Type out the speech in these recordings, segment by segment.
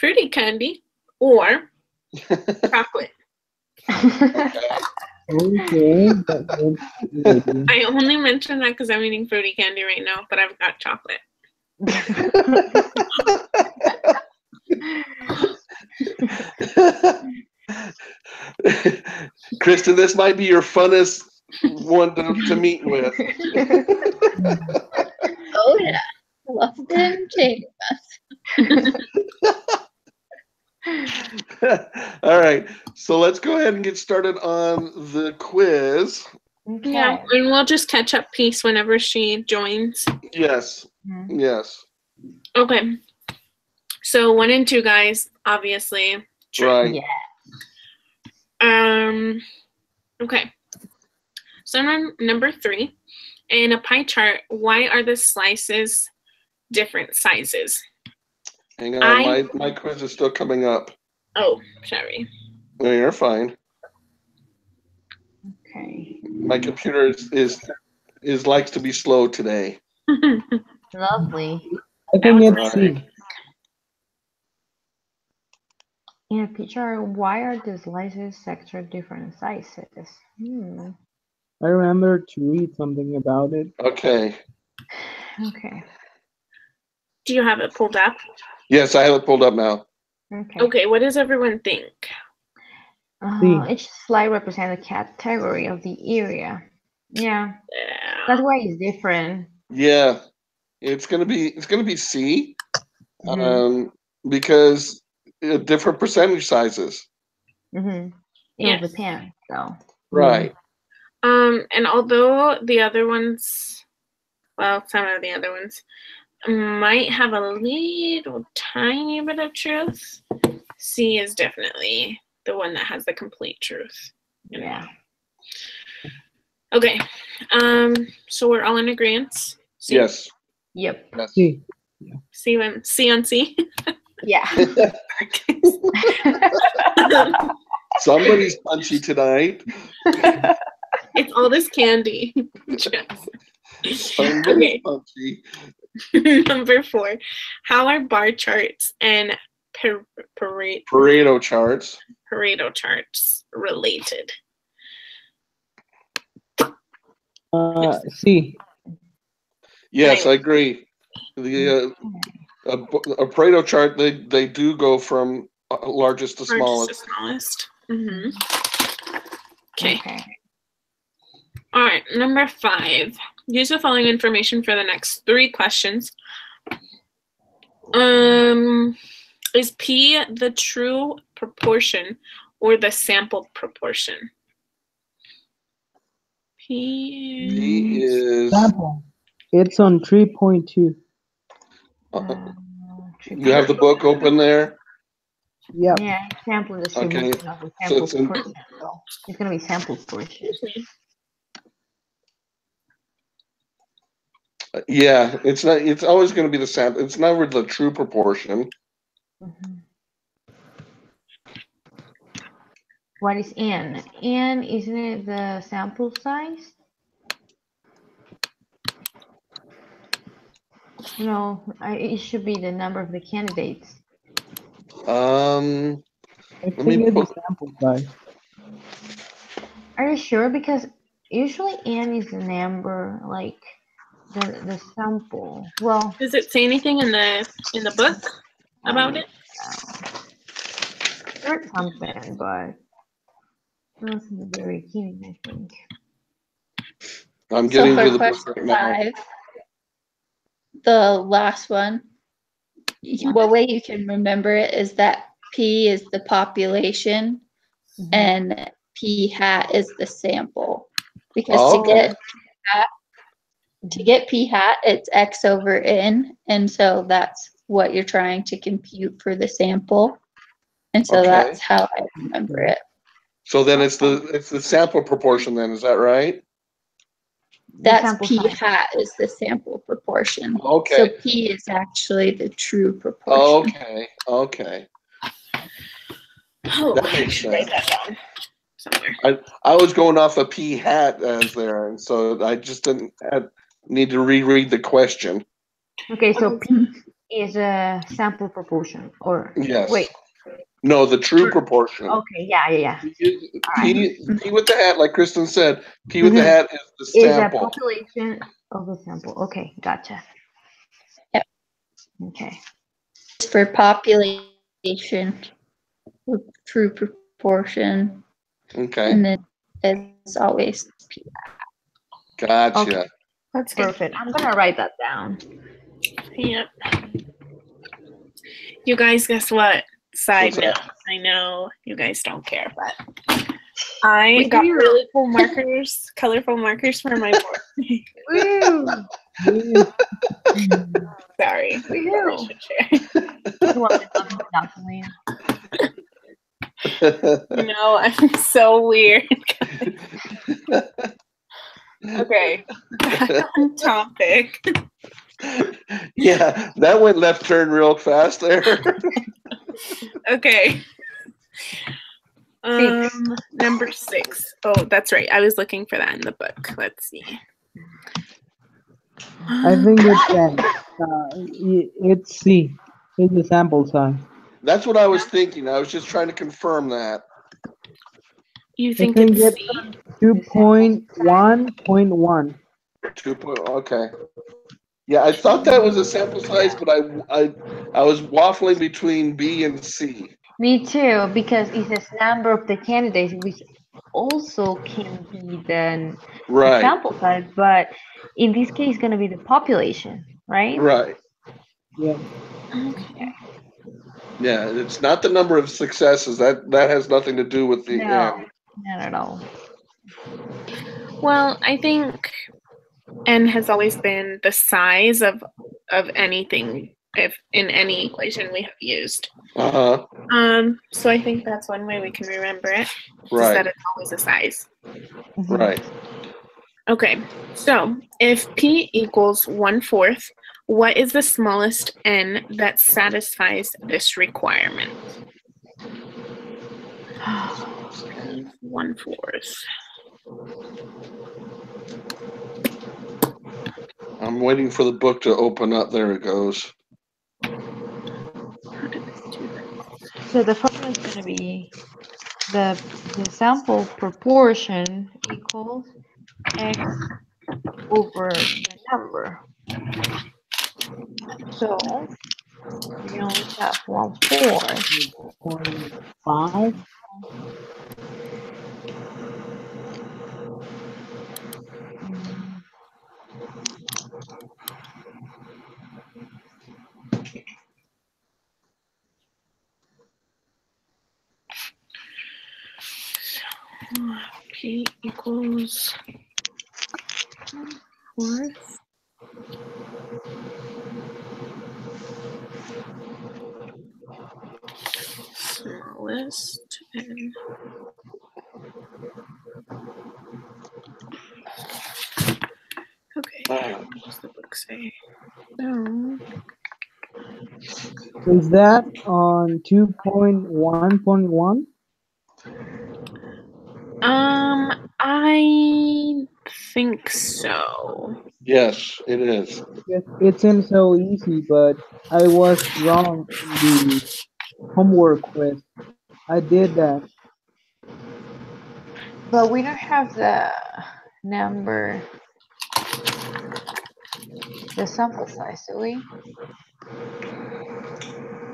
fruity candy or chocolate. Okay. I only mentioned that because I'm eating fruity candy right now, but I've got chocolate. Kristen, this might be your funnest one to meet with. Oh yeah, love them change. All right, so let's go ahead and get started on the quiz. Okay. Yeah, and we'll just catch up Peace whenever she joins. Yes, yes. Okay. So 1 and 2, guys, obviously. True. Right. Yeah. Okay. So number 3, in a pie chart, why are the slices different sizes? Hang on, my quiz is still coming up. Oh, sorry. No, you're fine. Okay. My computer is likes to be slow today. Lovely. I think it's C. In a picture, why are the slices sector different sizes? I remember to read something about it. Okay. Okay. Do you have it pulled up? Yes, I have it pulled up now. Okay. Okay, what does everyone think? Each slide represents a category of the area. Yeah. That's why it's different. Yeah. It's gonna be C. Because different percentage sizes. It Yes. will depend, so. Right. And although the other ones, well, some of the other ones might have a little tiny bit of truth, C is definitely the one that has the complete truth. Yeah. Okay. So we're all in agreement? Yes. Yep. Yes. C. C on C? Yeah. Somebody's punchy tonight. It's all this candy. Somebody's punchy. Number 4. How are bar charts and Pareto charts related? C. Yes, I agree. The a Pareto chart, they do go from largest to smallest. Okay. All right, number 5. Use the following information for the next 3 questions. Is P the true proportion or the sample proportion? P is sample. It's on 3.2. You have the book open there? Yeah. Yeah, sample distribution of the sample portion. So it's gonna be sample portion. Yeah, it's not. It's always going to be the sample. It's never the true proportion. What is N? N, isn't it the sample size? No, it should be the number of the candidates. I think it's the sample size. Are you sure? Because usually N is the number, like the sample. Well, does it say anything in the book about it? There's something, but not in the very beginning, I think. I'm getting to the book question right now. 5, the last one. One way you can remember it is that P is the population and P hat is the sample. Because to get P hat, it's X over N, and so that's what you're trying to compute for the sample. And so that's how I remember it. So then it's the sample proportion then, is that right? That's P hat is the sample proportion. Okay. So P is actually the true proportion. Okay. Oh, that makes sense. Write that down somewhere. I was going off a P hat as there, and so I just didn't need to reread the question. Okay, so is a sample proportion, or Yes. wait. No, the true proportion. Okay, yeah. P with the hat, like Kristen said, P with the hat is the Is a sample. population of the sample. Okay, gotcha. Yep. Okay. It's for population, true proportion, Okay. and then it's always P. Gotcha. Okay. That's good. Perfect. I'm gonna write that down. Yep. You guys, guess what? Side What's note. that? I know you guys don't care, but I We got do. really cool markers, colorful markers for my board. Woo! Sorry. Woohoo! No, I'm so weird. Okay, back on topic. Yeah, that went left turn real fast there. Okay. Number 6. Oh, that's right. I was looking for that in the book. Let's see. I think it's C. It's the sample size. That's what I was thinking. I was just trying to confirm that. You think I think it's it's C? 2.1.1. 2. Okay. Yeah, I thought that was a sample size, but I was waffling between B and C. Me too, because it says number of the candidates, which also can be the Right. sample size, but in this case, it's going to be the population, right? Right. Yeah. Okay. Yeah, it's not the number of successes. That has nothing to do with the No, end. not at all. Well, I think N has always been the size of anything if in any equation we have used. Uh-huh. So I think that's one way we can remember it. Right. Is that it's always a size. Right. Okay, so if P equals 1/4, what is the smallest N that satisfies this requirement? 1/4. I'm waiting for the book to open up. There it goes. So the formula is going to be the sample proportion equals X over the number. So we only have 1/4. 0.5. P equals 1/4. Smallest N. Okay, what does the book say? So, Is that on 2.1.1? I think so. Yes, it is. Yes, it seems so easy, but I was wrong in the homework quiz. I did that. But we don't have the number, the sample size, do we?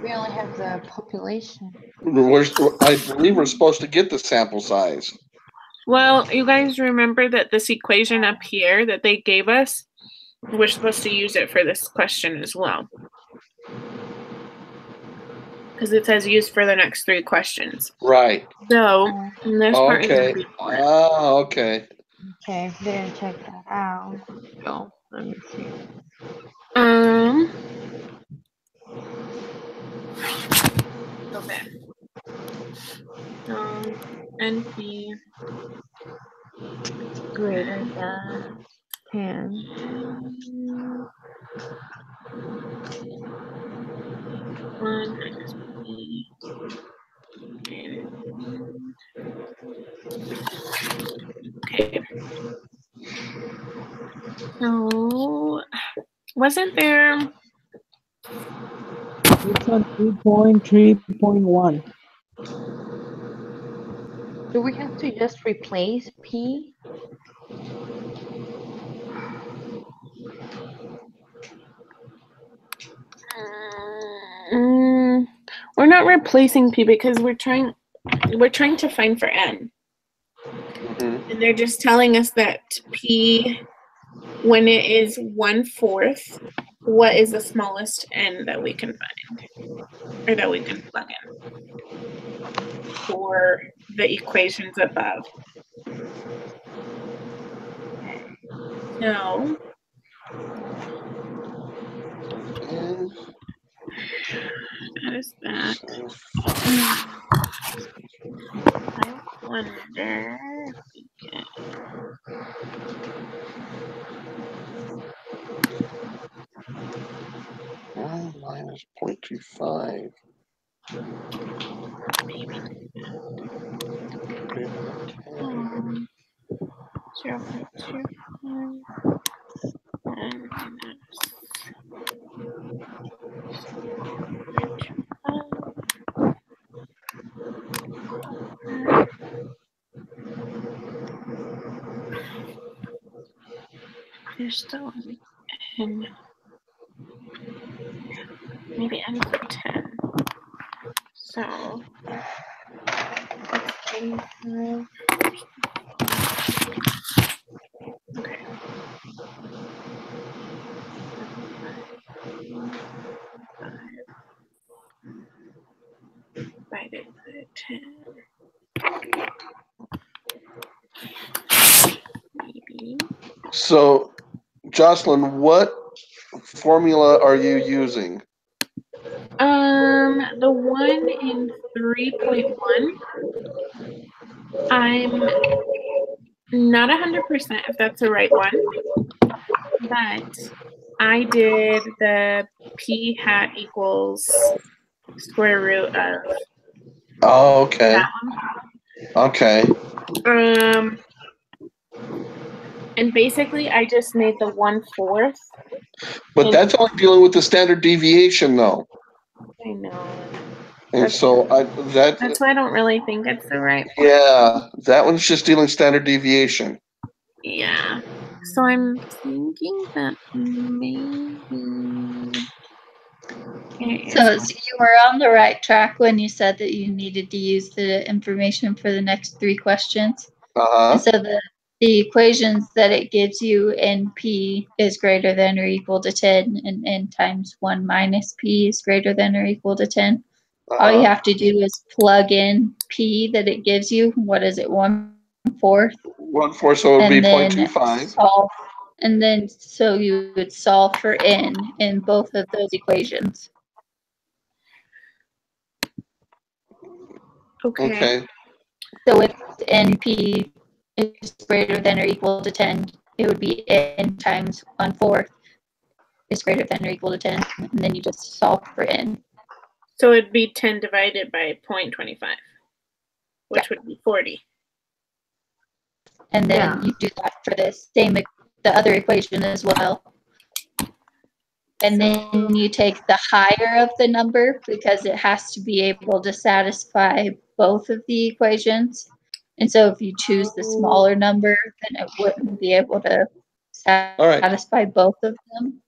We only have the population. I believe we're supposed to get the sample size. Well, you guys remember that this equation up here that they gave us, we're supposed to use it for this question as well. Because it says use for the next 3 questions. Right. So, this part is Okay. going to be more. Ah, okay. Okay, didn't check that out. So let me see. Okay. NP Greater than 10. One minus P. Okay. So, wasn't there it's on 3.3.1. Do we have to just replace P? We're not replacing P because we're trying to find for N. Mhm. And they're just telling us that P, when it is 1/4, what is the smallest N that we can find, or that we can plug in for the equations above. So, And that is that. I wonder if we can. minus 0.25. Maybe. Greater than 10. 0.25. And there's still an maybe N is 10. So that's 25. Okay. Divided by 10. Maybe. So, Jocelyn, what formula are you using? The one in 3.1, I'm not 100% if that's the right one, but I did the P hat equals square root of Oh, okay. that one. Okay. And basically I just made the 1/4. But that's only dealing with the standard deviation, though. I know. And so That's why I don't really think it's the right one. Yeah, that one's just dealing standard deviation. Yeah. So I'm thinking that maybe. So you were on the right track when you said that you needed to use the information for the next 3 questions. And so the equations that it gives you in P is greater than or equal to 10, and N times 1 minus P is greater than or equal to 10. All you have to do is plug in P that it gives you. What is it, 1/4? 1/4, so it would be 0.25. Solve, and then so you would solve for N in both of those equations. Okay. So if NP is greater than or equal to 10, it would be N times 1/4 is greater than or equal to 10, and then you just solve for N. So it'd be 10 divided by 0.25, which would be 40. And then you do that for the other equation as well. And then you take the higher of the number because it has to be able to satisfy both of the equations. And so if you choose the smaller number, then it wouldn't be able to satisfy both of them.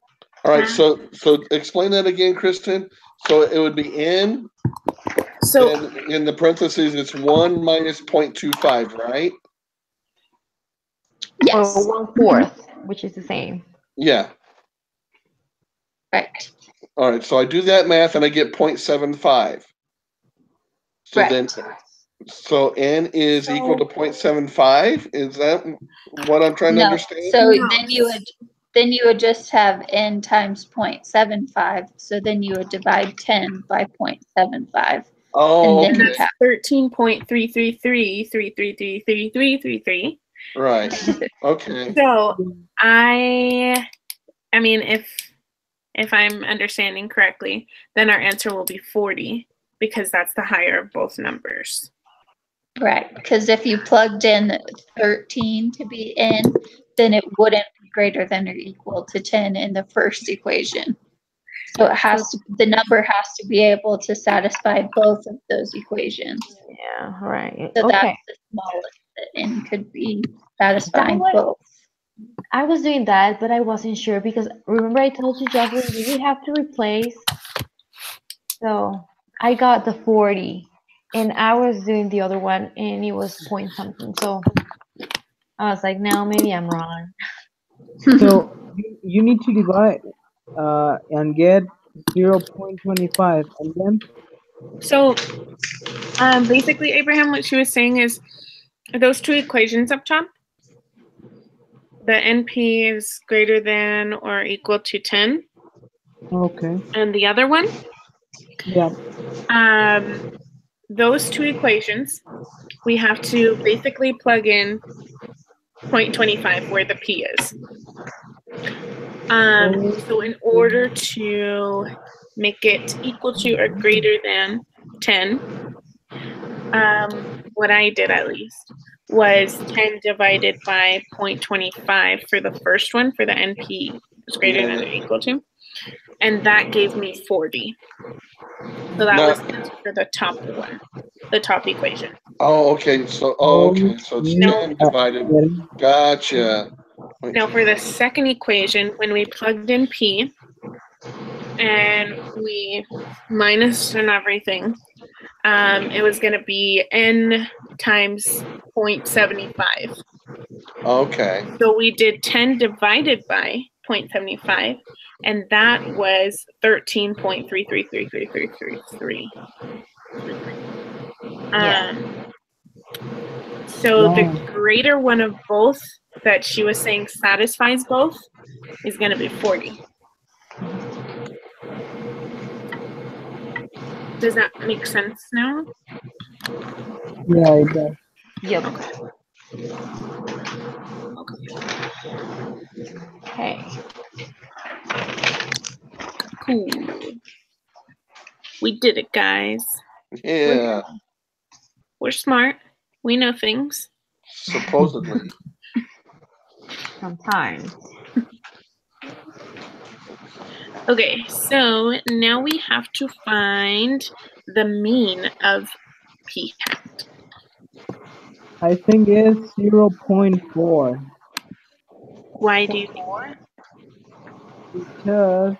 All right, so explain that again, Kristen. So it would be N, so in the parentheses, it's 1 minus 0.25, right? Yes. Or 1/4, which is the same. Yeah. Right. All right, so I do that math and I get 0.75. So then, so N is equal to 0.75. Is that what I'm trying to understand? So then you would just have N times 0.75. So then you would divide 10 by 0.75. Oh, and then that's 13.333333333. Right. Okay. So I mean, if I'm understanding correctly, then our answer will be 40 because that's the higher of both numbers. Right, because if you plugged in 13 to be N, then it wouldn't be greater than or equal to 10 in the first equation. So it has to, the number has to be able to satisfy both of those equations. Yeah, right. So Okay. that's the smallest that n could be satisfying both. I was doing that, but I wasn't sure because remember I told you, Jocelyn, we have to replace. So I got the 40, and I was doing the other one, and it was point something. So I was like, no, maybe I'm wrong. So you need to divide and get 0.25, and then So basically, Abraham, what she was saying is those two equations up top, the NP is greater than or equal to 10. okay, And the other one, yeah, those two equations, we have to basically plug in 0.25 where the P is. So in order to make it equal to or greater than 10, what I did at least was 10 divided by 0.25 for the first one, for the NP is greater than or equal to, and that gave me 40. So that was the answer for the top one, the top equation. Oh, okay. So, okay. So it's No. 10 divided. Gotcha. Now for the second equation, when we plugged in P and we minus and everything, it was going to be n times 0.75. Okay. So we did 10 divided by 0.75, and that was 13.333333. So the greater one of both that she was saying satisfies both is going to be 40. Does that make sense now? Yeah, it does. Yep. Okay. Cool. We did it, guys. Yeah. We're smart. We know things. Supposedly. Sometimes. Okay, so now we have to find the mean of p hat. I think it's 0.4. Why do you think Because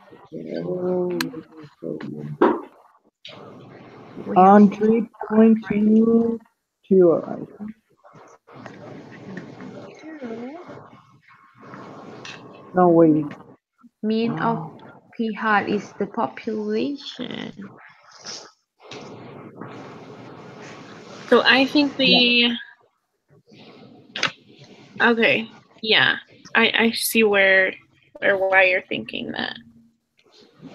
on 3.22, I think. No, wait. Mean of P hat is the population. So I think the okay, yeah, I see where or why you're thinking that.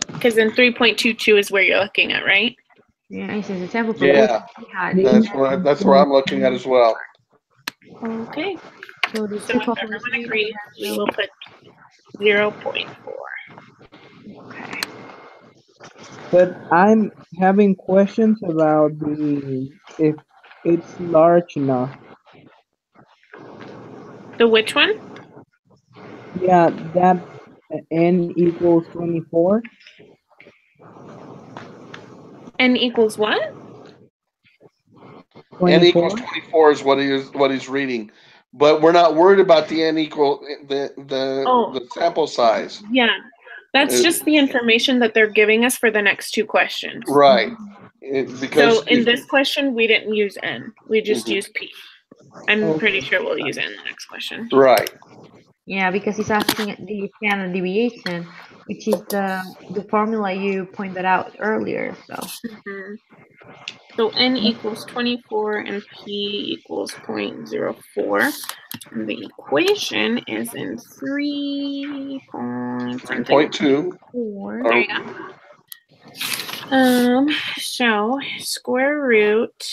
Because then 3.22 is where you're looking at, right? Yeah, it says the sample Yeah. population. That's where I'm looking at as well. Okay. So the So if everyone agrees, we will put 0.4. Okay. But I'm having questions about if it's large enough. The which one? Yeah, that n equals 24. N equals what? 24? N equals 24 is what he's reading, but we're not worried about the n equal the sample size. Yeah, that's just the information that they're giving us for the next two questions. Right. So in this question, we didn't use n. We just used p. I'm pretty sure we'll use it in the next question. Right. Yeah, because it's asking the standard deviation, which is the formula you pointed out earlier. So n equals 24 and p equals 0.04. And the equation is in 3.2. There you go. So square root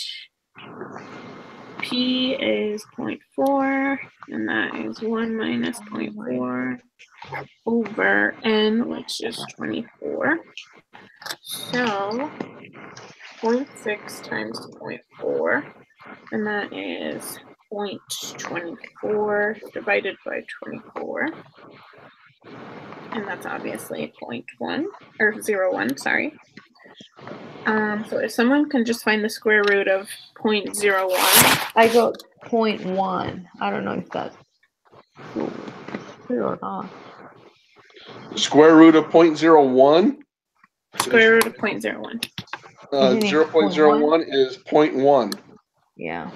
p is 0.4, and that is 1 minus 0.4 over n, which is 24. So 0.6 times 0.4, and that is 0.24 divided by 24. and that's obviously 0.1 or 0.1, sorry. So if someone can just find the square root of 0.01. I got 0.1. I don't know if that's true or not. Square root of 0.01? Square root of 0.01. Isn't it 0.01 is 0.1. Yeah.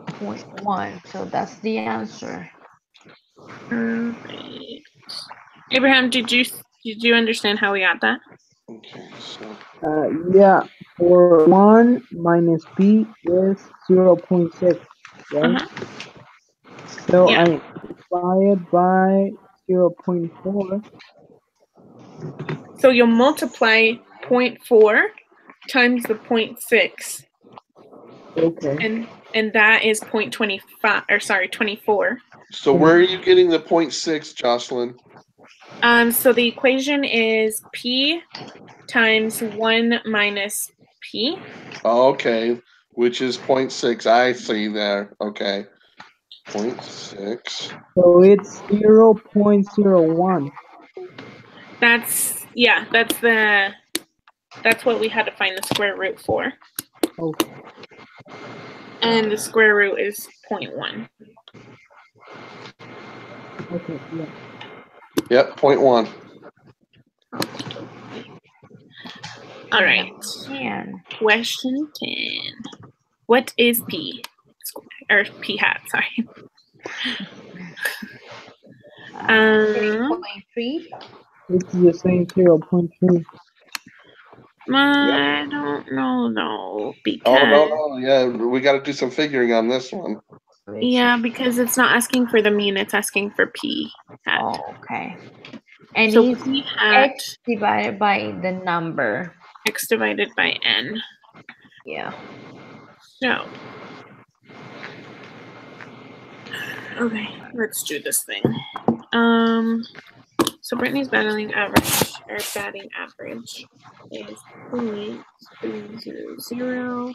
0.1. So that's the answer. Perfect. Abraham, did you understand how we got that? Okay, so Yeah, for 1 minus p is 0.6, right? So Yeah. I multiply it by 0.4. So you'll multiply 0.4 times the 0.6, Okay. and that is 0.25, or sorry, 24. so where are you getting the 0.6, Jocelyn? So the equation is p times 1 minus p. Okay, which is 0.6. I see there. Okay. 0.6. So it's 0.01. That's what we had to find the square root for. Okay. And the square root is 0.1. Okay, yeah. Yep, 0.1. All right. 10. Question 10. What is p? Or p hat, sorry. 3.3. It's the same 0.3. I don't know though, because Oh, no. Yeah, we got to do some figuring on this one. yeah, because it's not asking for the mean, it's asking for p hat. Oh, okay. And So it's p hat x divided by the number. x divided by n. Yeah. So okay, let's do this thing. So Brittany's batting average is 0.300.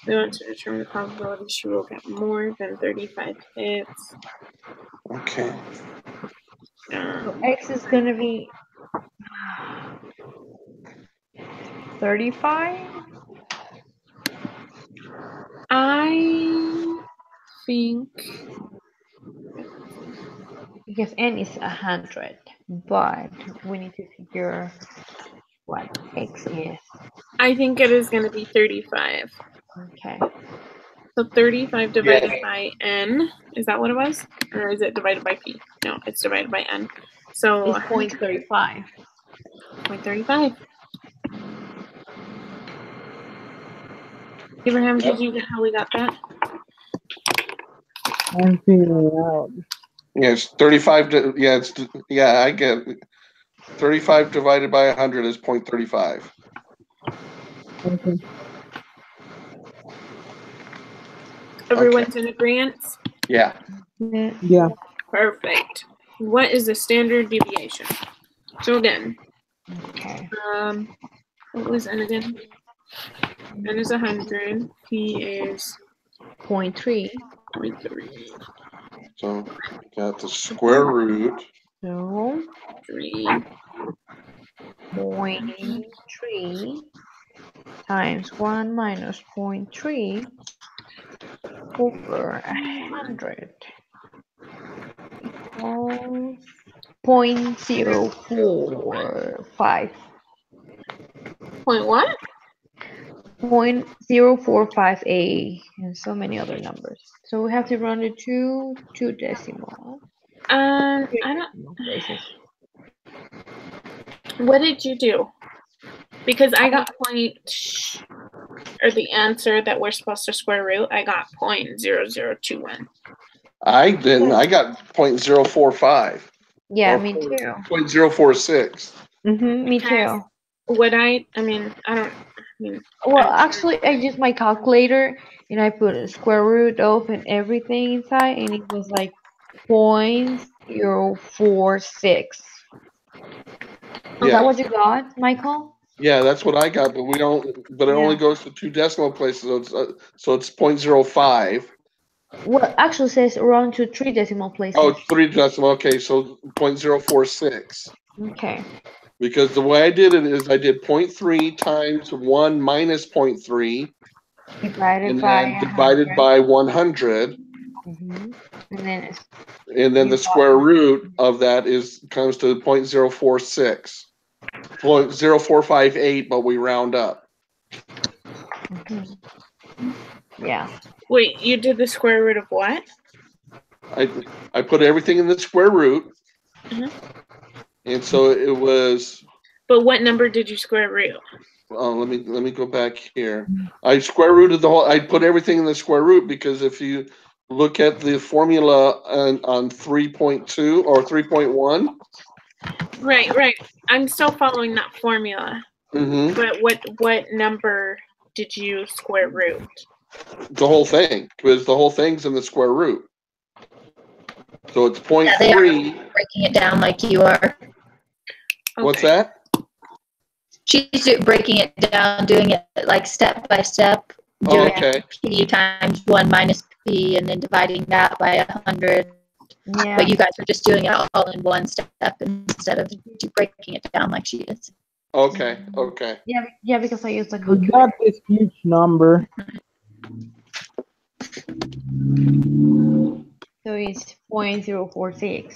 We want to determine the probability she will get more than 35 hits. Okay. So x is going to be 35. I think Because n is 100, but we need to figure what x is. I think it is going to be 35. Okay. So 35 divided by n, is that what it was? Or is it divided by p? No, it's divided by n. So It's 0.35. 0.35. Abraham, did you get how we got that? I'm figuring it out. Yeah, it's 35. I get it. 35 divided by 100 is 0.35. Okay. Everyone's in agreement? Yeah. Yeah. Perfect. What is the standard deviation? So again, Okay. what was n again? N is 100. P is 0.3. 0.3. So got the square root. So 3. 0.3 times 1 minus 0.3 over 100 equals 0.045. Point what? 0.045a and so many other numbers. So we have to round it to 2 decimal. I don't. What did you do? Because I got the answer that we're supposed to square root, I got 0.0021. I didn't. I got 0.045. Yeah, Or me too. 0.046. Me too. Well, actually, I used my calculator and I put a square root of and everything inside, and it was like 0.046. Is that what you got, Michael? Yeah, that's what I got, but we don't. But it only goes to 2 decimal places, so it's 0.05. Well, actually says round to 3 decimal places. Oh, 3 decimal. Okay, so 0.046. Okay. Because the way I did it is I did 0.3 times 1 minus 0.3 Divided and by then divided 100. by 100. And then it's And then the square root of that comes to 0.046. 0.0458, but we round up. yeah. Wait, you did the square root of what? I put everything in the square root. Mhm. And so it was. But what number did you square root? Let me go back here. I square rooted the whole. I put everything in the square root because if you look at the formula on 3.2 or 3.1. Right. I'm still following that formula. Mm-hmm. But what number did you square root? The whole thing, because the whole thing's in the square root. So it's 0.3. Yeah, they are breaking it down like you are. What's Okay. that? She's breaking it down, doing it like step by step. Oh, Doing okay. P times 1 minus P and then dividing that by 100. Yeah. But you guys are just doing it all in one step instead of breaking it down like she is. Okay. Yeah, because I used the We calculator. got this huge number. So it's 0.046.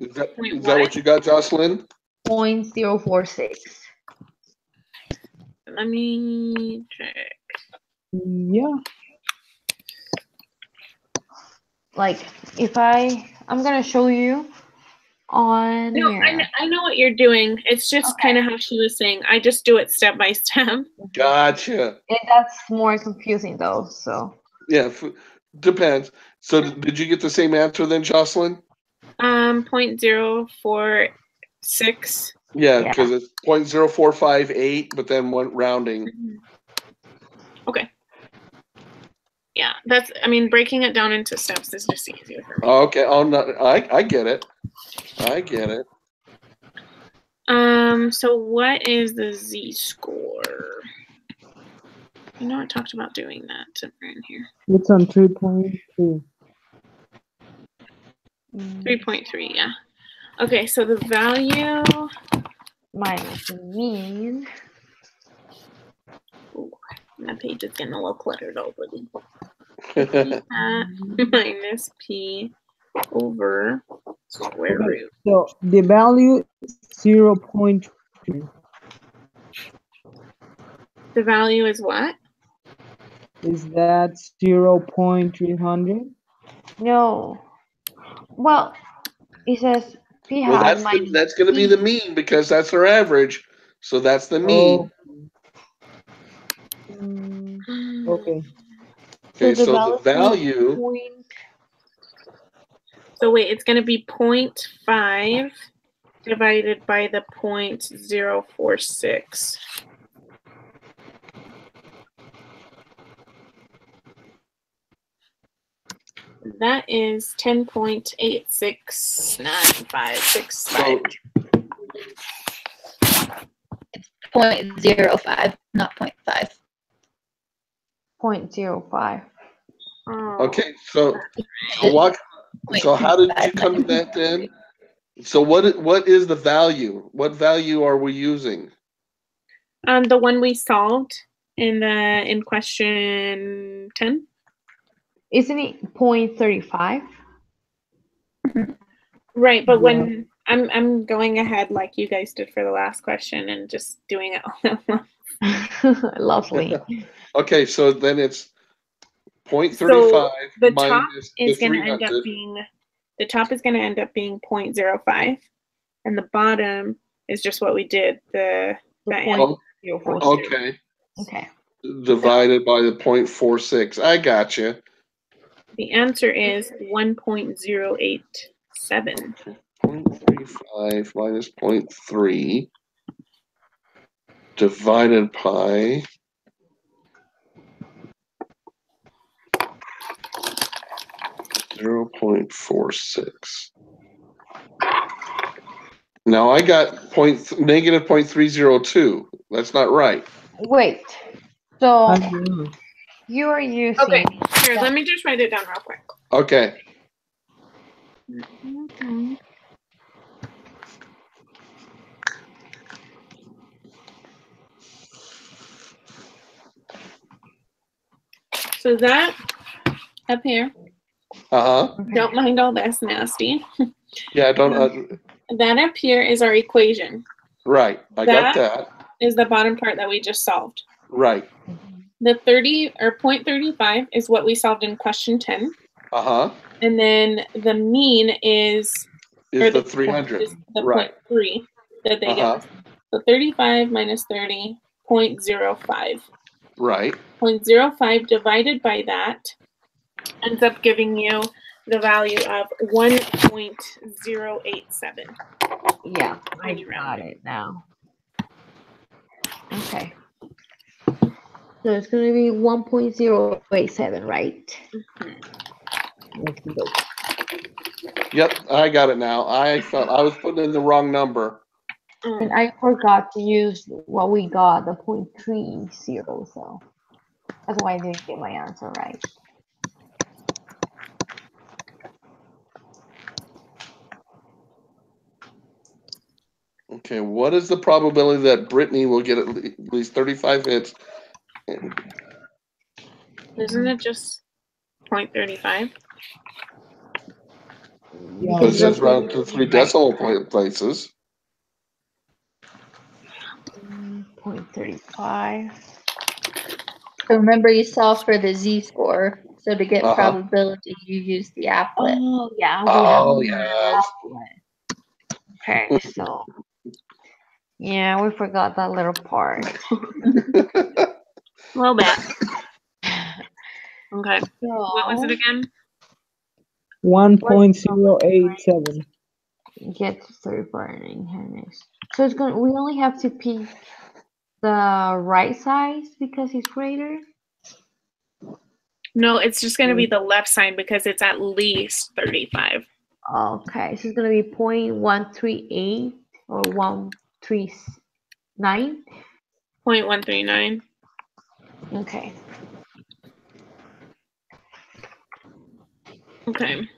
Is that what you got, Jocelyn? 0.046. Let me check. Yeah. Like, if I'm gonna show you on No, here. I know what you're doing. It's just kind of how she was saying. I just do it step by step. Gotcha. And that's more confusing though, so. Yeah, depends. So did you get the same answer then, Jocelyn? 0.046. Yeah, because it's 0.0458, but then one rounding. Okay. Yeah, breaking it down into steps is just easier for me. Okay. Oh, no, I get it. I get it. So what is the z-score? I know I talked about doing that somewhere in here. It's on 3.2. 3.3, yeah. Okay, so the value minus the mean. Ooh, my page is getting a little cluttered already. Minus p over square root. So the value is 0.3. The value is what? Is that 0.300? No. Well, it says p Well, hat minus that's going to be the mean because that's our average. So that's the mean. Okay. Okay, so the value. So wait, it's going to be 0.5 divided by the 0.046. That is 10.869565. 0.05, not 0.5. 0.05. Oh. Okay, so how did you come to that then? So what is the value? What value are we using? The one we solved in question 10. Isn't it 0.35? Right, but when I'm going ahead like you guys did for the last question and just doing it all at once. Lovely. Okay, so then it's 0.35 so the top minus is the going to end up 300. being 0.05, and the bottom is just what we did. The Okay. Okay. Divided by the 0.46. I got you. The answer is 1.087. 0.35 minus 0.3 divided by 0.46. Now I got negative 0.302. That's not right. Wait. So you are using Here, let me just write it down real quick. Okay. So that up here, Uh-huh. don't mind all this nasty. Yeah, I don't, That up here is our equation. right. I got that. Is the bottom part that we just solved. Right. The 30 or 0.35 is what we solved in question 10. Uh-huh. And then the mean is The 300. is the Right. 0.3 that they give us. So 35 minus 30, 0.05. Right. 0.05 divided by that ends up giving you the value of 1.087. Yeah, I got it now. Okay. So it's going to be 1.087, right? Yep, I got it now. I thought I was putting in the wrong number. And I forgot to use what we got, the 0.30, so that's why I didn't get my answer right. Okay, what is the probability that Brittany will get at least 35 hits? Isn't it just 0.35? Yeah, But it says round to 3 decimal places. 0.35. So remember, you solve for the z-score. So to get probability, you use the applet. Oh, yeah. Oh, yes. Okay, so yeah, we forgot that little part. A little bit. Okay. So, What was it again? 1.087. Get to 34 in here next. So it's gonna. We only have to pick the right size because it's greater. No, it's just going to be the left side because it's at least 35. Okay, so it's gonna be 0.138 or 139. 0.139. Okay. Okay.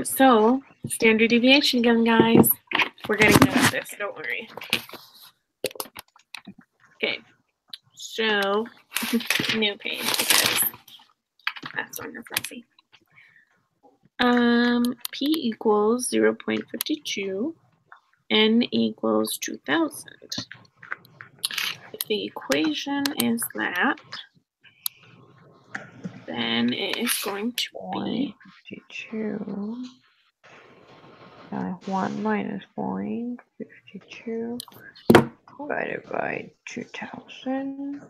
So standard deviation again, guys. We're getting good at this, don't worry. Okay. So new page because that's one of see. P equals 0.52, N equals 2000. If the equation is that, then it is going to be 52. 1 minus 0.52 divided by 2000.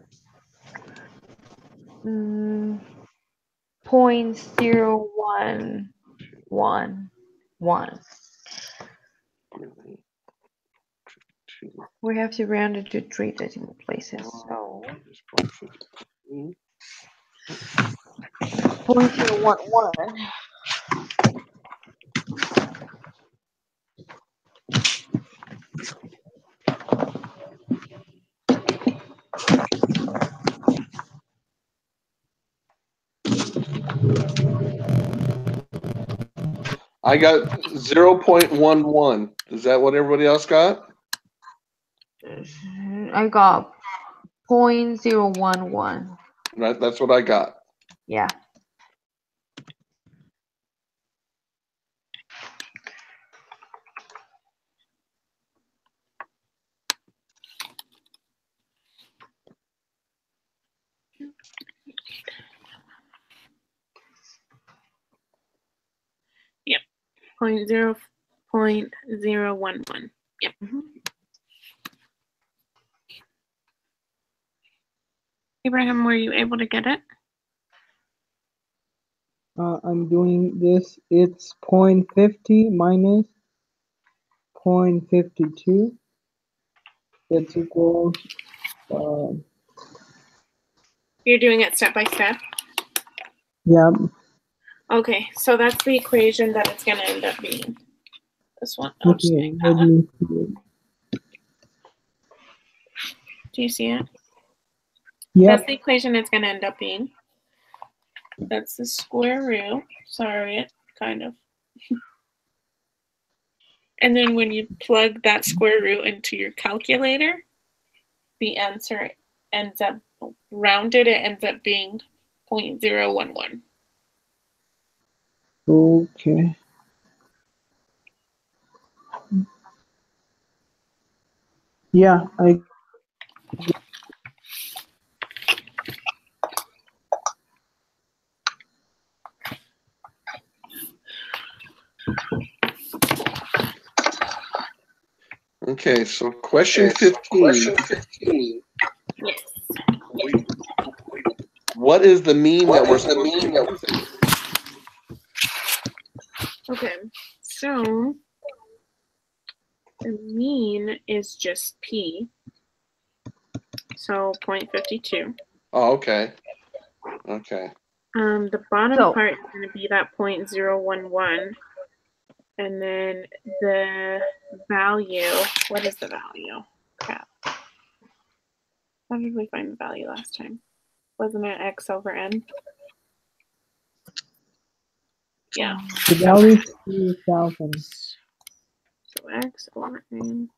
0.0111. We have to round it to 3 decimal places. So 0.011. I got 0.11. Is that what everybody else got? I got 0.011. Right, that's what I got. Yeah. Yep. 0.011. Yep. Abraham, were you able to get it? I'm doing this. It's 0.50 minus 0.52. It's equals. You're doing it step by step? Yeah. Okay, so that's the equation that it's going to end up being. This one. Okay. Let me see it. Do you see it? That's Yep. the equation it's going to end up being. That's the square root. Sorry, kind of. And then when you plug that square root into your calculator, the answer ends up rounded. It ends up being 0.011. Okay. Yeah, I Okay, so question 15. Yes. What is the mean that we're supposed to be using? Okay, so the mean is just P, so 0.52. Oh, okay. Okay. The bottom So- part is going to be that 0.011, and then the value, what is the value? Crap. How did we find the value last time? Wasn't it x over n? Yeah. the value is 2,000. So x over n.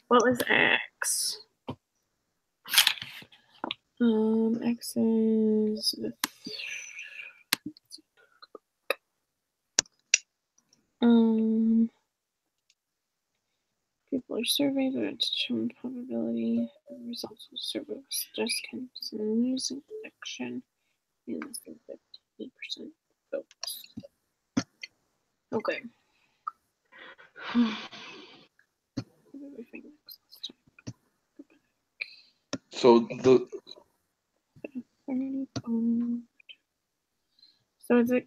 What was x? X is people are surveyed at determined probability. The results of survey just using action in less than 58% votes. Okay. What did we find next this time? So the 30 vote. So it's like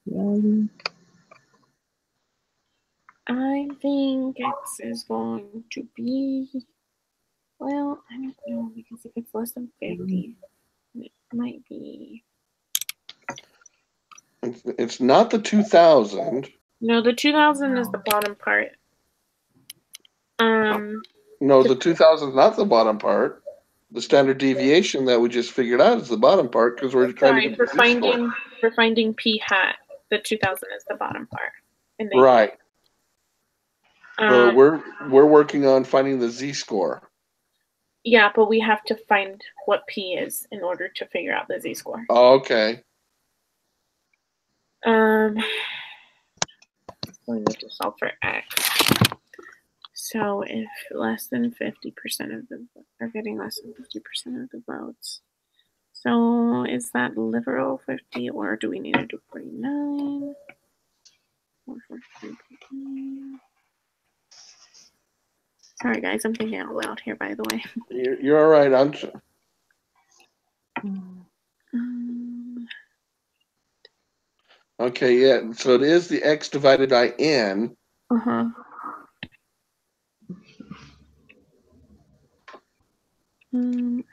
Value. I think X is going to be, well, I don't know, because if it's less than 50, it might be. it's not the 2,000. No, the 2000 is the bottom part. No, the 2,000 is not the bottom part. The standard deviation that we just figured out is the bottom part because we're trying to Sorry, get for the z-score. finding P hat, the 2000 is the bottom part. And Right. But Um, we're working on finding the z-score. yeah, but we have to find what P is in order to figure out the z-score. Oh, okay. We need to solve for X. So if less than 50% of the are getting less than 50% of the votes. So is that literal 50 or do we need to do 49? Or 49.9? Sorry guys, I'm thinking out loud here by the way. You're all right. Okay, yeah. So it is the x divided by n. Uh-huh. I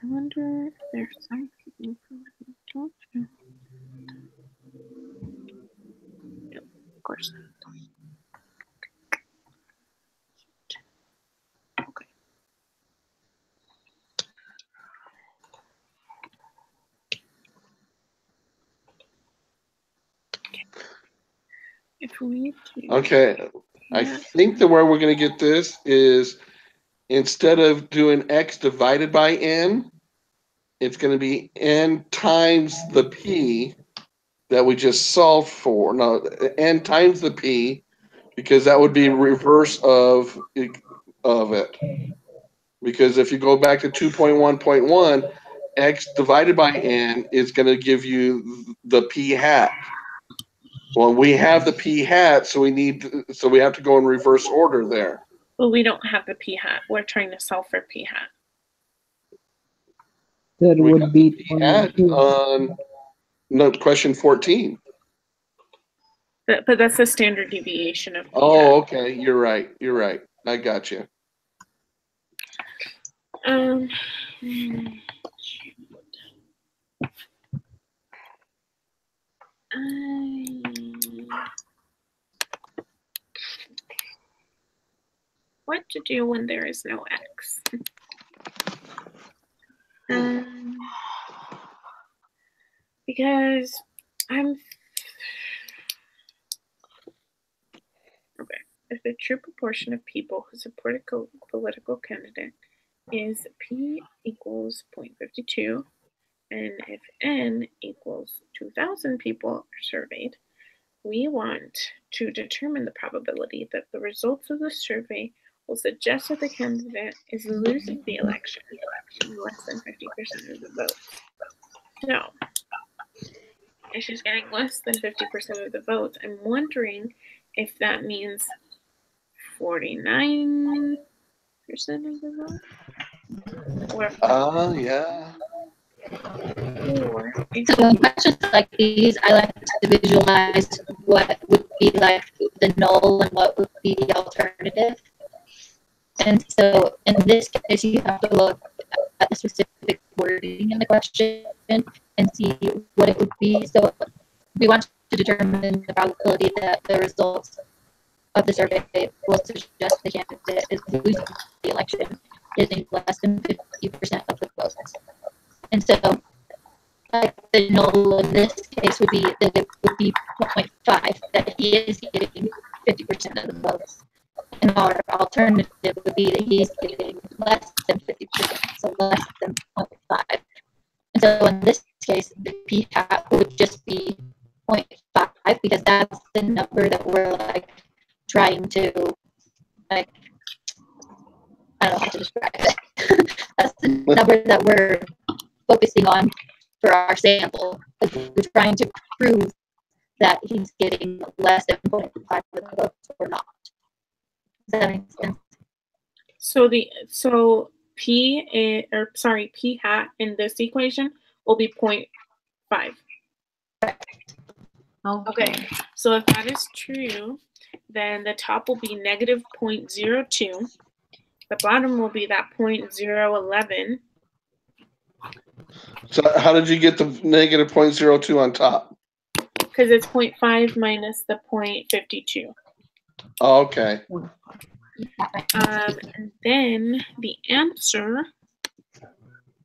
wonder if there's something for no, of course not. Okay. If we do Okay. I that, think the way we're going to get this is instead of doing x divided by n, it's going to be n times the p that we just solved for. No, n times the p, because that would be reverse of it. Because if you go back to 2.1.1, x divided by n is going to give you the p hat. Well, we have the p hat, so we have to go in reverse order there. well, we don't have the P hat. We're trying to solve for P hat. That We would got be the p hat 22. on question 14. But that's the standard deviation of P Oh, okay. You're right. You're right. I got you. hat. what to do when there is no X. Because I'm okay. If the true proportion of people who support a political candidate is P equals 0.52, and if N equals 2,000 people are surveyed, we want to determine the probability that the results of the survey will suggest that the candidate is losing the election less than 50% of the vote. So, if she's getting less than 50% of the vote, I'm wondering if that means 49% of the vote? Or Yeah. or if So in questions like these, I like to visualize what would be like the null and what would be the alternative. And so in this case, you have to look at the specific wording in the question and see what it would be. So we want to determine the probability that the results of the survey will suggest the candidate is losing the election using less than 50% of the votes. And so like the null in this case would be that it would be 0.5, that he is getting 50% of the votes. And our alternative would be that he's getting less than 50%, so less than 0.5. And so in this case, the p hat would just be 0.5 because that's the number that we're like trying to like, I don't know how to describe it. That's the number that we're focusing on for our sample. We're trying to prove that he's getting less than 0.5 of the votes or not. Does that make sense? So P hat in this equation will be 0.5. Okay. So if that is true, then the top will be negative 0.02. The bottom will be that 0.011. So how did you get the negative 0.02 on top? Because it's 0.5 minus the 0.52. Oh, okay. And then the answer,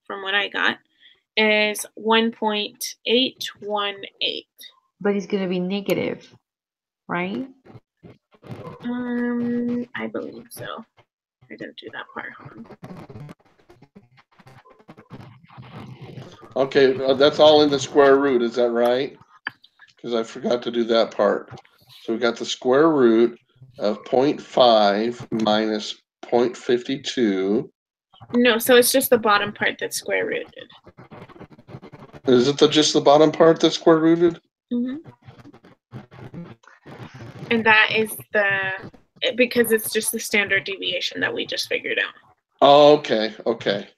from what I got, is 1.818. But it's gonna be negative, right? I believe so. I didn't do that part. Okay, that's all in the square root, is that right? Because I forgot to do that part. So we got the square root of 0.5 minus 0.52. No, so it's just the bottom part that's square rooted. Is it just the bottom part that's square rooted? Mm-hmm. And that is because it's just the standard deviation that we just figured out. Oh, okay, okay.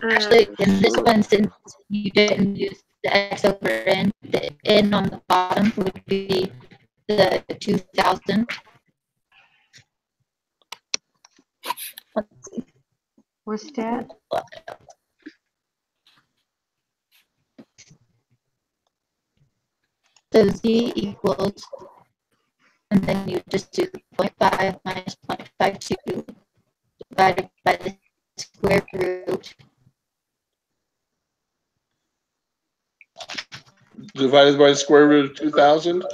Actually, in this one, since you didn't use the x over n, the n on the bottom would be the 2,000. Let's see. What's that? So z equals, and then you just do 0.5 minus 0.52 divided by the square root. Divided by the square root of 2,000?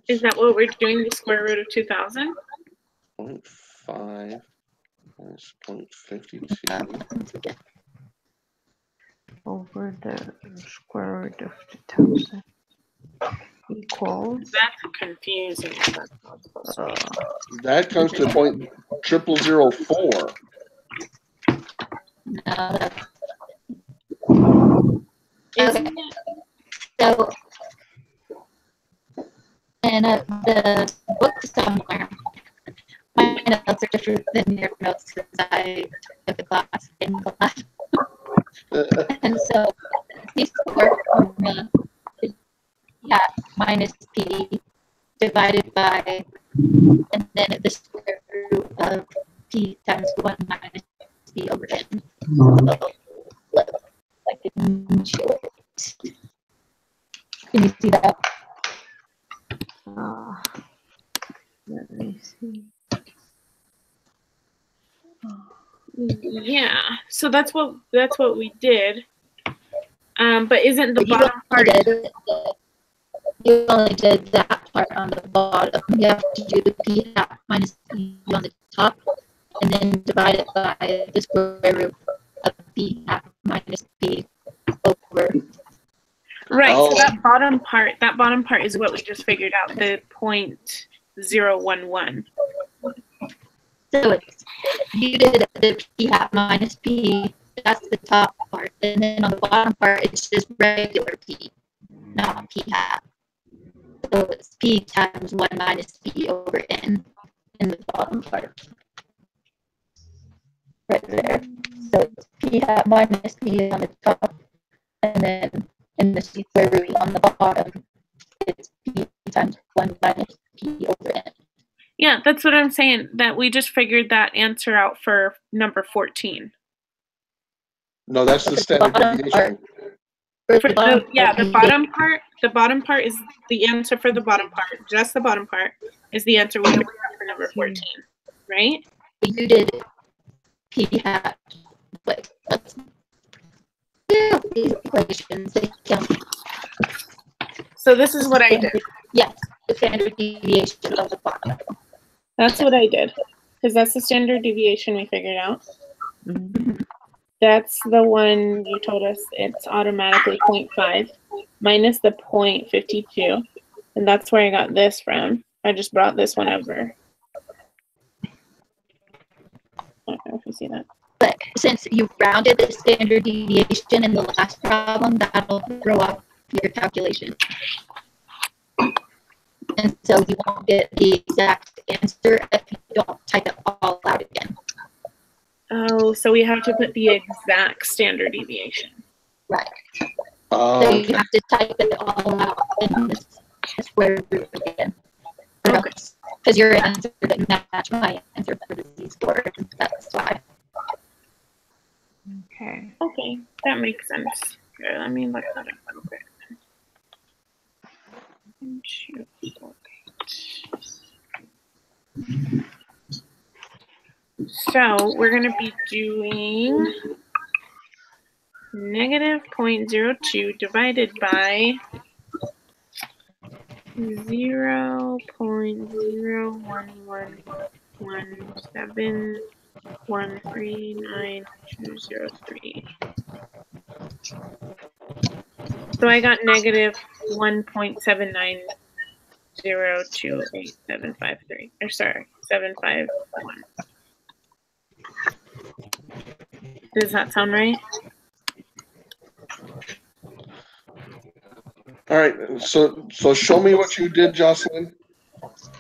Is that what we're doing, the square root of 2,000? 0.5 minus 0.52. Over the square root of 2,000 equals. That's confusing. That comes to 0.0004. No, that's Isn't okay. it? So, in the book somewhere, my notes are different than your notes because I took the class in the last. And so, these work for me is minus p divided by, and then the square root of p times 1 minus p over n. So, like, can you see that? Yeah, so that's what we did. But isn't the But you bottom part? you only did that part on the bottom. You have to do the p hat minus p on the top, and then divide it by the square root of p hat minus p over. Right. Oh. So that bottom part is what we just figured out. The 0.011. So it's, you did the p hat minus p. That's the top part, and then on the bottom part, it's just regular p, not p hat. So it's p times 1 minus p over n in the bottom part. Right there. So it's p hat minus p on the top, and then in the square root on the bottom, it's p times 1 minus p over n. Yeah, that's what I'm saying. That we just figured that answer out for number 14. No, that's the standard deviation. The bottom part is the answer for the bottom part. Just the bottom part is the answer we figured out for number 14, right? You did p hat. Wait, let's do these equations. They count. So this is what I did. Yes, the standard deviation of the bottom. That's what I did. Because that's the standard deviation we figured out. That's the one you told us it's automatically 0.5 minus the 0.52. And that's where I got this from. I just brought this one over. I don't know if you see that. But since you rounded the standard deviation in the last problem, that'll throw off your calculation. And so you won't get the exact answer if you don't type it all out again. Oh, so we have to put the exact standard deviation. Right. Oh, So okay. you have to type it all out in the square root again. Okay. Because your answer didn't match my answer for the z-score. That's why. Okay. Okay, that makes sense. Here, let me look that up real quick. So we're going to be doing negative 0.02 divided by 0.01117139203. So I got negative 1.79028753. Or sorry, 751. Does that sound right? All right. So show me what you did, Jocelyn.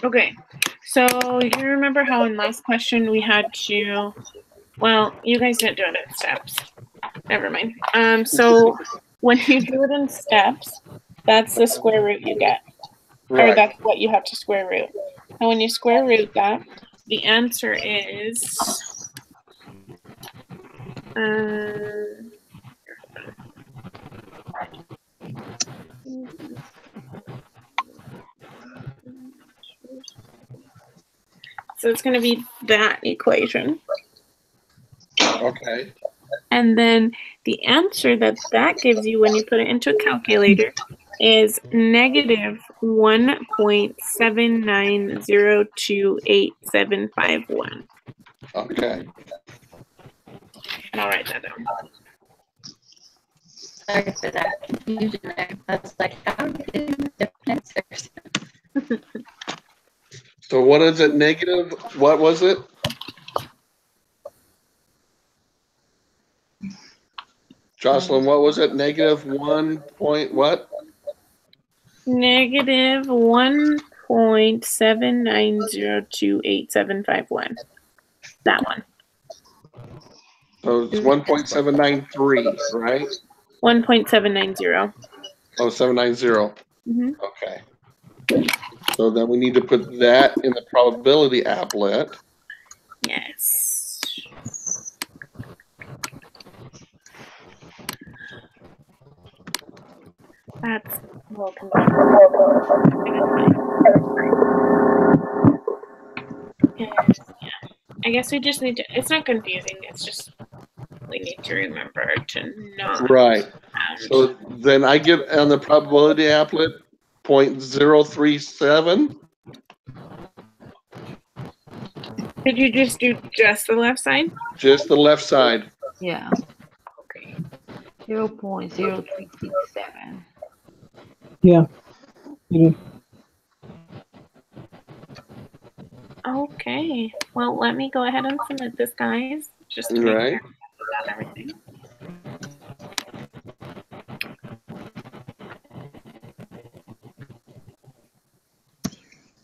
Okay. So you remember how in last question we had to, well, you guys didn't do it in steps. Never mind. So when you do it in steps, that's the square root you get. Or Right. that's what you have to square root. And when you square root that, the answer is so it's going to be that equation. Okay. And then the answer that gives you when you put it into a calculator is negative 1.79028751. Okay. And I'll write that down. Sorry for that confusion there. I was like, how are we getting different answers? So what is it? Negative? What was it? Jocelyn, what was it? Negative 1 point what? Negative 1.79028751. That one. So it's 1.793, right? 1.790. Oh, 790. Mm-hmm. Okay. So then we need to put that in the probability applet. Yes. That's well combined. Yes, yeah. I guess we just need to, it's not confusing, it's just we need to remember to not Right. count. So then I get on the probability applet 0.037. Did you just do just the left side? Just the left side. Yeah. Okay. 0.0367. Yeah. You Okay. Well, let me go ahead and submit this, guys. Just to make Right. sure I've done everything.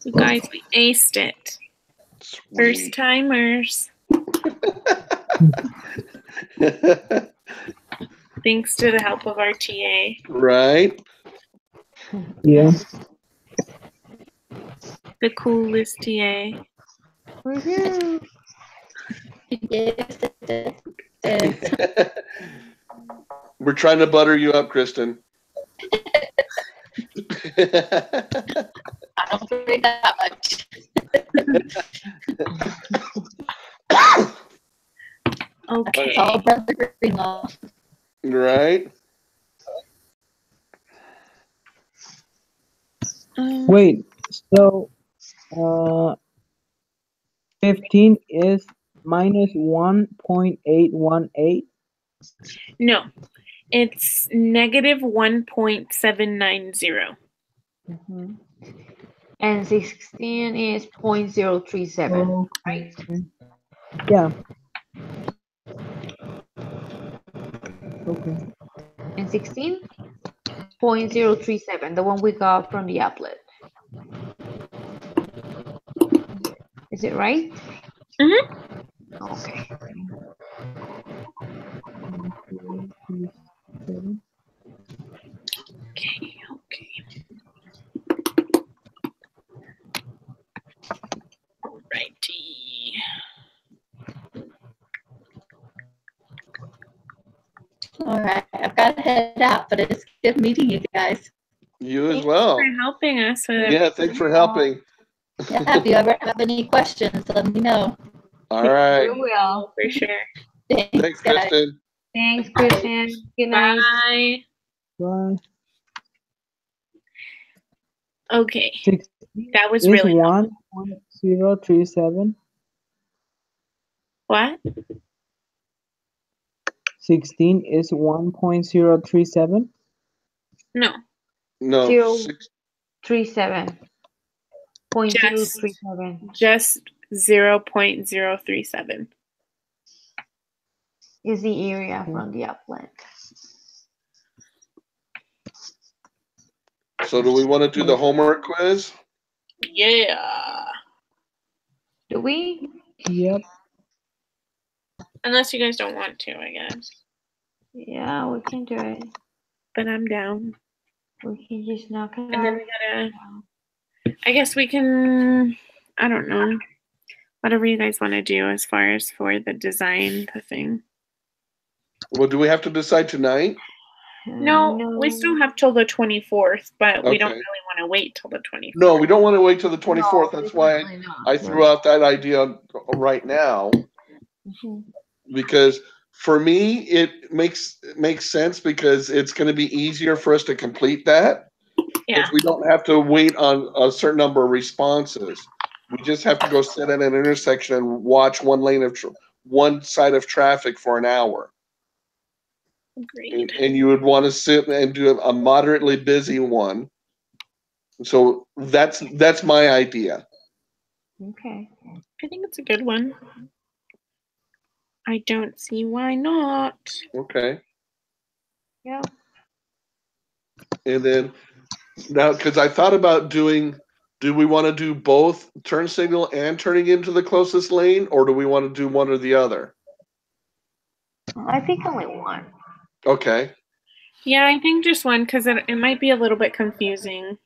You guys, we aced it. First Sweet. timers. Thanks to the help of our TA. Right. Yeah. The coolest TA. Woohoo! Yes, it is. We're trying to butter you up, Kristen. I don't bring that much. Okay. It's all Brother Greenlaw. Right. Wait. So, 15 is minus 1.818. No, it's negative 1.790. Mhm. And 16 is 0.037, right? Yeah. Okay. And 16? 0.037, the one we got from the applet. Is it right? Mhm. Okay. Okay. Alrighty. All right, I've got to head out, but it's good meeting you guys. You as Thanks well. for helping us with Yeah, thanks for helping. Yeah, if you ever have any questions, let me know. All right. We will. for sure. Thanks, guys. Kristen. Thanks, Kristen. Good night. Bye. Bye. Okay, 16 that was is really helpful. 1.037. What? 16 is 1.037. No, No. Zero. 6, 37. 0.037 just 0.037. is the area from the applet. so do we want to do the homework quiz? Yeah. Do we? Yep. Unless you guys don't want to, I guess. Yeah, we can do it. But I'm down. We can just knock it And then out. we gotta, I guess we can, I don't know, whatever you guys want to do as far as for the design, the thing. Well, do we have to decide tonight? No, we still have till the 24th, but we don't Okay. really want to wait till the 24th. No, we don't want to wait till the 24th. No, That's why definitely not. I threw out that idea right now, Mhm. because for me it makes sense because it's going to be easier for us to complete that. Yeah. Because we don't have to wait on a certain number of responses. We just have to go sit at an intersection and watch one lane of one side of traffic for an hour. Agreed. And you would want to sit and do a moderately busy one. So that's my idea. Okay. I think it's a good one. I don't see why not. Okay. Yeah. And then now, because I thought about do we want to do both turn signal and turning into the closest lane, or do we want to do one or the other? I think only one. Okay. Yeah, I think just one because it might be a little bit confusing.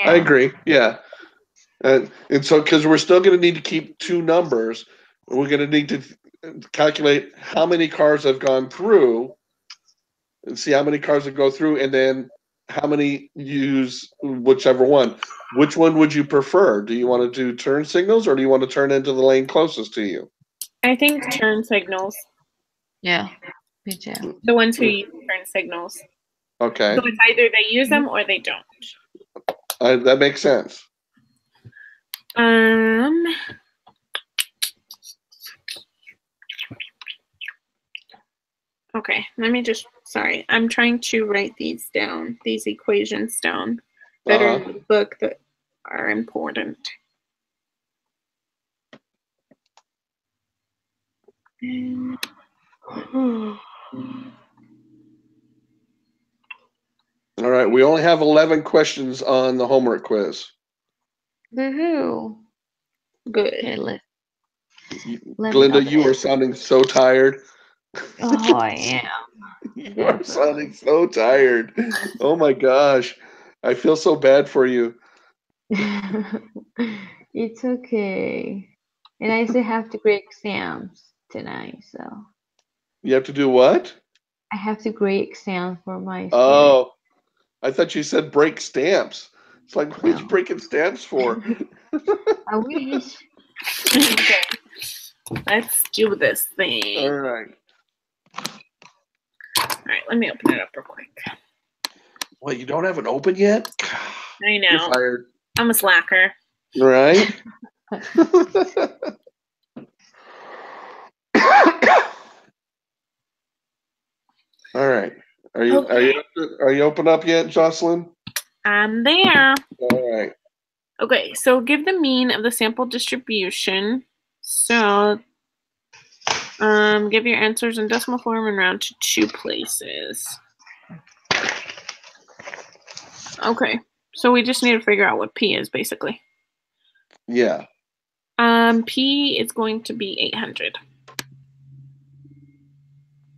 Yeah. I agree. Yeah. And so, because we're still going to need to keep two numbers, we're going to need to calculate how many cars have gone through and see how many cars have go through, and then how many use whichever one. Which one would you prefer? Do you want to do turn signals or do you want to turn into the lane closest to you? I think turn signals. Yeah, me too. The ones who use turn signals. Okay, So it's either they use them or they don't. that makes sense. Okay, let me just, sorry, I'm trying to write these down, these equations down that are in the book that are important. All right, we only have 11 questions on the homework quiz. Woohoo! Good. Okay, let me Glinda, open you it. are sounding so tired. Oh, I am. You are sounding so tired. Oh my gosh. I feel so bad for you. It's okay. And I still have to grade exams tonight, so You have to do what? I have to grade exams for my students. Oh, I thought you said break stamps. It's like, what are you No. breaking stamps for? I wish. Okay, let's do this All thing. right. All right, let me open it up real quick. What, you don't have it open yet? I You're know. fired. I'm a slacker. Right? All right. Are you open up yet, Jocelyn? I'm there. All right. Okay, so give the mean of the sample distribution. So give your answers in decimal form and round to 2 places. Okay, so we just need to figure out what P is, basically. Yeah. P is going to be 800.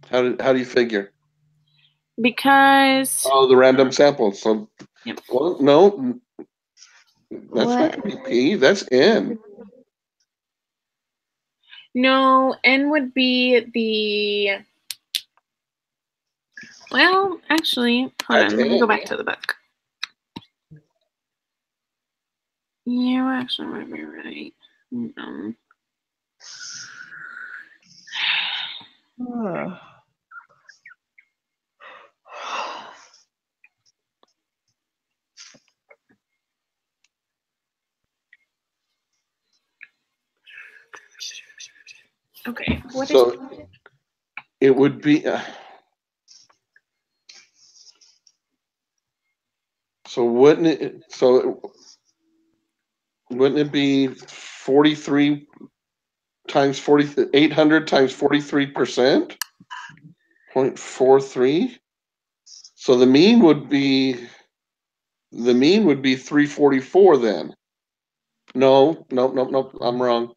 How do you figure? Because Oh, the random sample. So, Yep. well, no, that's What? not gonna be P. That's N. no, N would be the, well, actually, hold That's on, let me go N. back to the book. You actually might be right. Okay, what is So it would be. So wouldn't it? So wouldn't it be 43 times 40? 800 times 43%. 0.43. So the mean would be 344 then. No, I'm wrong.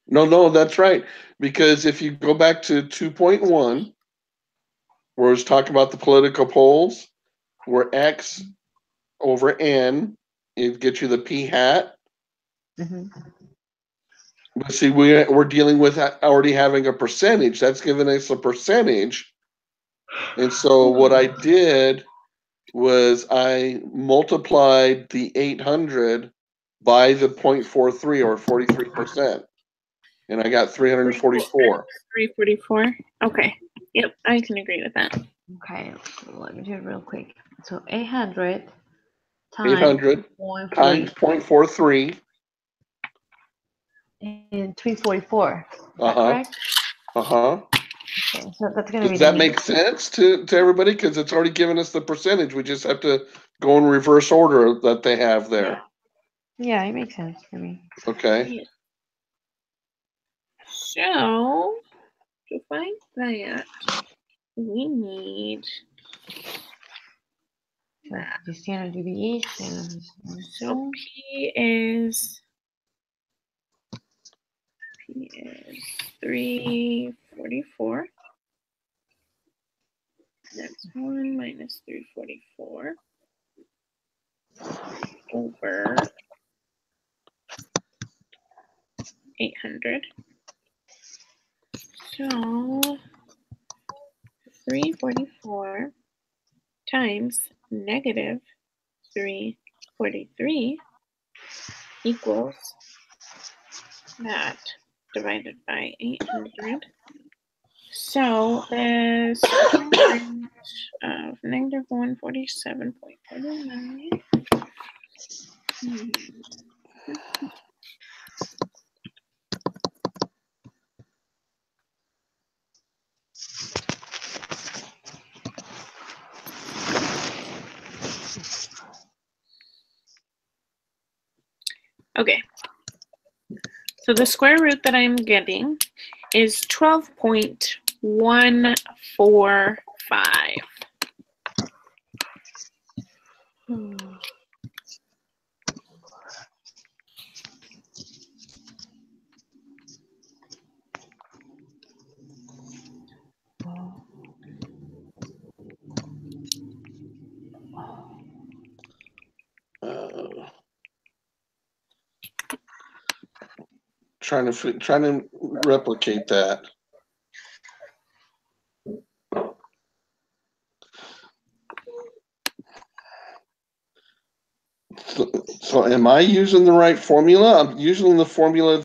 No, that's right. Because if you go back to 2.1, where it's talking about the political polls, where X over N, it gets you the P hat. Mhm. But see, we're dealing with already having a percentage. That's giving us a percentage. And so what I did was I multiplied the 800 by the 0.43 or 43%. And I got 344. 344? Okay. Yep, I can agree with that. Okay, so let me do it real quick. So 800 times 800 times 0.43. and 344. Is that Uh-huh. correct? Uh-huh. Okay, so that's gonna be Does the that mean. make sense to everybody? Because it's already given us the percentage. We just have to go in reverse order that they have there. Yeah, it makes sense for me. Okay. So, to find that, we need So the standard deviation. so P is 344. That's 1 minus 344 over 800. So 344 times negative 343 equals that divided by 800. So there's of negative 147.49. Okay. So the square root that I'm getting is 12.145. Trying to replicate that. So am I using the right formula? I'm using the formula